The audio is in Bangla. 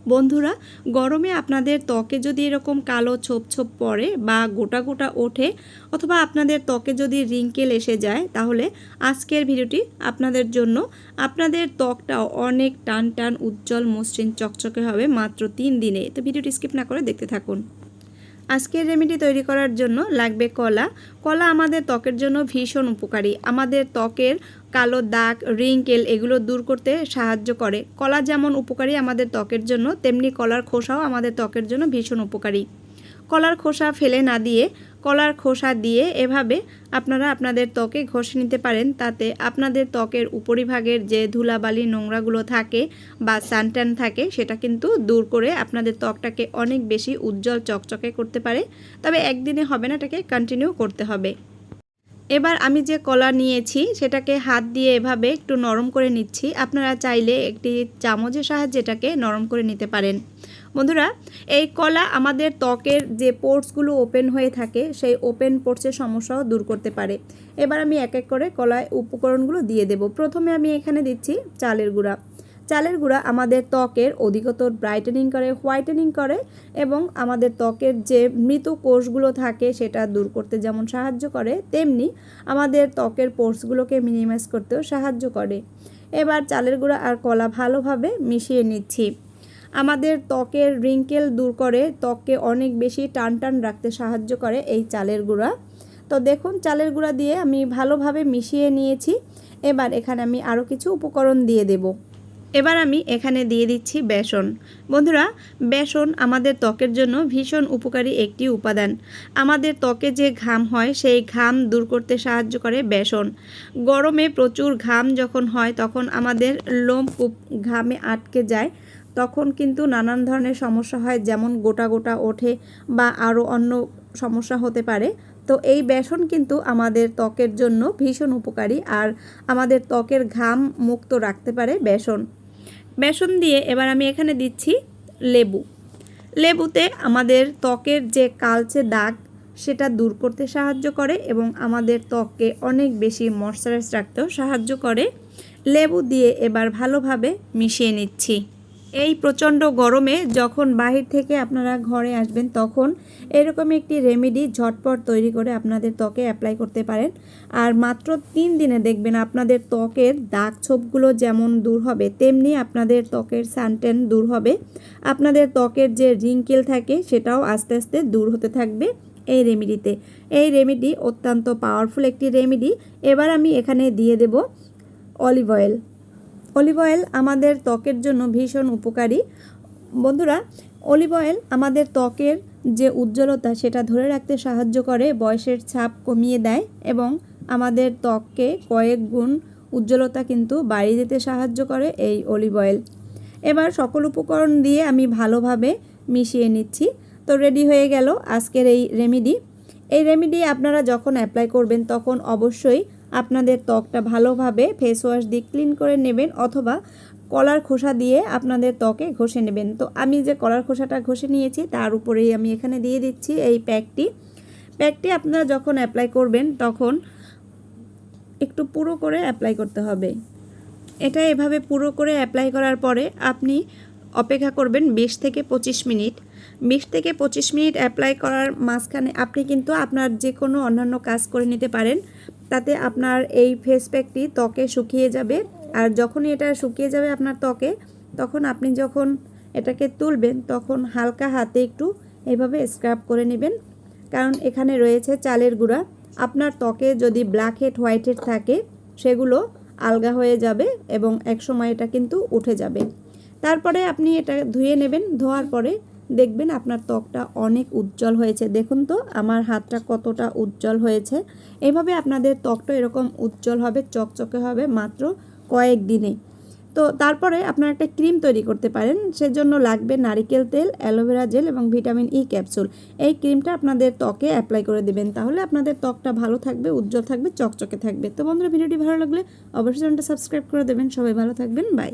বন্ধুরা, গরমে আপনাদের ত্বকে যদি এরকম কালো ছোপ ছোপ পড়ে বা গোটা গোটা ওঠে অথবা আপনাদের ত্বকে যদি রিঙ্কেল এসে যায়, তাহলে আজকের ভিডিওটি আপনাদের জন্য। আপনাদের ত্বকটাও অনেক টান টান উজ্জ্বল মসৃণ চকচকে হবে মাত্র 3 দিনে। তো ভিডিওটি স্কিপ না করে দেখতে থাকুন। আজকের রেমেডি তৈরি করার জন্য লাগবে কলা। কলা আমাদের ত্বকের জন্য ভীষণ উপকারী। আমাদের ত্বকের কালো দাগ, রিঙ্কেল এগুলো দূর করতে সাহায্য করে। কলা যেমন উপকারী আমাদের ত্বকের জন্য, তেমনি কলার খোসাও আমাদের ত্বকের জন্য ভীষণ উপকারী। কলার খোসা ফেলে না দিয়ে কলার খোসা দিয়ে এভাবে আপনারা আপনাদের ত্বকে ঘষে নিতে পারেন। তাতে আপনাদের ত্বকের উপরিভাগের যে ধুলাবালি নোংরাগুলো থাকে বা সানট্যান থাকে, সেটা কিন্তু দূর করে আপনাদের ত্বকটাকে অনেক বেশি উজ্জ্বল চকচকে করতে পারে। তবে একদিনে হবে না, এটাকে কন্টিনিউ করতে হবে। এবার আমি যে কলা নিয়েছি সেটাকে হাত দিয়ে এভাবে একটু নরম করে নিচ্ছি। আপনারা চাইলে একটি চামচের সাহায্যে এটাকে নরম করে নিতে পারেন। বন্ধুরা, এই কলা আমাদের ত্বকের যে পোর্সগুলো ওপেন হয়ে থাকে, সেই ওপেন পোর্সের সমস্যাও দূর করতে পারে। এবার আমি এক এক করে কলায় উপকরণগুলো দিয়ে দেব। প্রথমে আমি এখানে দিচ্ছি চালের গুঁড়া। চালের গুঁড়া আমাদের ত্বকের অধিকতর ব্রাইটেনিং করে, হোয়াইটেনিং করে এবং আমাদের ত্বকের যে মৃত কোষগুলো থাকে সেটা দূর করতে যেমন সাহায্য করে, তেমনি আমাদের ত্বকের পোর্সগুলোকে মিনিমাইজ করতেও সাহায্য করে। এবার চালের গুঁড়া আর কলা ভালোভাবে মিশিয়ে নিচ্ছি। আমাদের ত্বকের রিঙ্কেল দূর করে, ত্বককে অনেক বেশি টান টান রাখতে সাহায্য করে এই চালের গুঁড়া। তো দেখুন, চালের গুঁড়া দিয়ে আমি ভালোভাবে মিশিয়ে নিয়েছি। এবার এখানে আমি আরও কিছু উপকরণ দিয়ে দেব। এবার আমি এখানে দিয়ে দিচ্ছি বেসন। বন্ধুরা, বেসন আমাদের ত্বকের জন্য ভীষণ উপকারী একটি উপাদান। আমাদের ত্বকে যে ঘাম হয় সেই ঘাম দূর করতে সাহায্য করে বেসন। গরমে প্রচুর ঘাম যখন হয় তখন আমাদের লোমকূপ ঘামে আটকে যায়, তখন কিন্তু নানান ধরনের সমস্যা হয়, যেমন গোটা গোটা ওঠে বা আরও অন্য সমস্যা হতে পারে। তো এই বেসন কিন্তু আমাদের ত্বকের জন্য ভীষণ উপকারী, আর আমাদের ত্বকের ঘাম মুক্ত রাখতে পারে বেসন। বেসন দিয়ে এবার আমি এখানে দিচ্ছি লেবু। লেবুতে আমাদের ত্বকের যে কালচে দাগ সেটা দূর করতে সাহায্য করে এবং আমাদের ত্বককে অনেক বেশি ময়শ্চারাইজ রাখতেও সাহায্য করে। লেবু দিয়ে এবার ভালোভাবে মিশিয়ে নিচ্ছি। এই প্রচণ্ড গরমে যখন বাহির থেকে আপনারা ঘরে আসবেন, তখন এরকম একটি রেমেডি ঝটপট তৈরি করে আপনাদের ত্বকে অ্যাপ্লাই করতে পারেন। আর মাত্র 3 দিনে দেখবেন আপনাদের ত্বকের দাগ ছোপগুলো যেমন দূর হবে, তেমনি আপনাদের ত্বকের সানট্যান দূর হবে। আপনাদের ত্বকের যে রিঙ্কেল থাকে সেটাও আস্তে আস্তে দূর হতে থাকবে এই রেমেডিতে। এই রেমেডি অত্যন্ত পাওয়ারফুল একটি রেমেডি। এবার আমি এখানে দিয়ে দেব অলিভ অয়েল। অলিভ অয়েল আমাদের ত্বকের জন্য ভীষণ উপকারী। বন্ধুরা, অলিভ অয়েল আমাদের ত্বকের যে উজ্জ্বলতা সেটা ধরে রাখতে সাহায্য করে, বয়সের ছাপ কমিয়ে দেয় এবং আমাদের ত্বককে কয়েক গুণ উজ্জ্বলতা কিন্তু বাড়িয়ে দিতে সাহায্য করে এই অলিভ অয়েল। এবার সকল উপকরণ দিয়ে আমি ভালোভাবে মিশিয়ে নিচ্ছি। তো রেডি হয়ে গেল আজকের এই রেমেডি। এই রেমেডি আপনারা যখন অ্যাপ্লাই করবেন তখন অবশ্যই আপনাদের ত্বকটা ভালোভাবে ফেস ওয়াশ দিয়ে ক্লিন করে নেবেন, অথবা কলার খোসা দিয়ে আপনাদের ত্বকে ঘষে নেবেন। তো আমি যে কলার খোসাটা ঘষে নিয়েছি তার উপরেই আমি এখানে দিয়ে দিচ্ছি এই প্যাকটি আপনারা যখন অ্যাপ্লাই করবেন তখন একটু পুরো করে অ্যাপ্লাই করতে হবে। এটা এভাবে পুরো করে অ্যাপ্লাই করার পরে আপনি অপেক্ষা করবেন 20 থেকে 25 মিনিট। 20 থেকে 25 মিনিট অ্যাপ্লাই করার মাঝখানে আপনি কিন্তু আপনার যে কোনো অন্যান্য কাজ করে নিতে পারেন। তাতে আপনার এই ফেস প্যাকটি ত্বকে শুকিয়ে যাবে। আর যখনই এটা শুকিয়ে যাবে আপনার ত্বকে, তখন আপনি যখন এটাকে তুলবেন তখন হালকা হাতে একটু এইভাবে স্ক্রাব করে নেবেন, কারণ এখানে রয়েছে চালের গুঁড়া। আপনার ত্বকে যদি ব্ল্যাক হেড, হোয়াইট হেড থাকে সেগুলো আলগা হয়ে যাবে এবং একসময় এটা কিন্তু উঠে যাবে। তারপরে আপনি এটা ধুয়ে নেবেন। ধোয়ার পরে দেখবেন আপনার ত্বকটা অনেক উজ্জ্বল হয়েছে। দেখুন তো আমার হাতটা কতটা উজ্জ্বল হয়েছে। এভাবে আপনাদের ত্বকটা এরকম উজ্জ্বল হবে, চকচকে হবে মাত্র কয়েক দিনে। তো তারপরে আপনারা একটা ক্রিম তৈরি করতে পারেন। সেজন্য লাগবে নারকেল তেল, অ্যালোভেরা জেল এবং ভিটামিন ই ক্যাপসুল। এই ক্রিমটা আপনাদের ত্বকে অ্যাপ্লাই করে দেবেন, তাহলে আপনাদের ত্বকটা ভালো থাকবে, উজ্জ্বল থাকবে, চকচকে থাকবে। তো বন্ধুরা, ভিডিওটি ভালো লাগলে অবশ্যই চ্যানেলটা সাবস্ক্রাইব করে দেবেন। সবাই ভালো থাকবেন, বাই।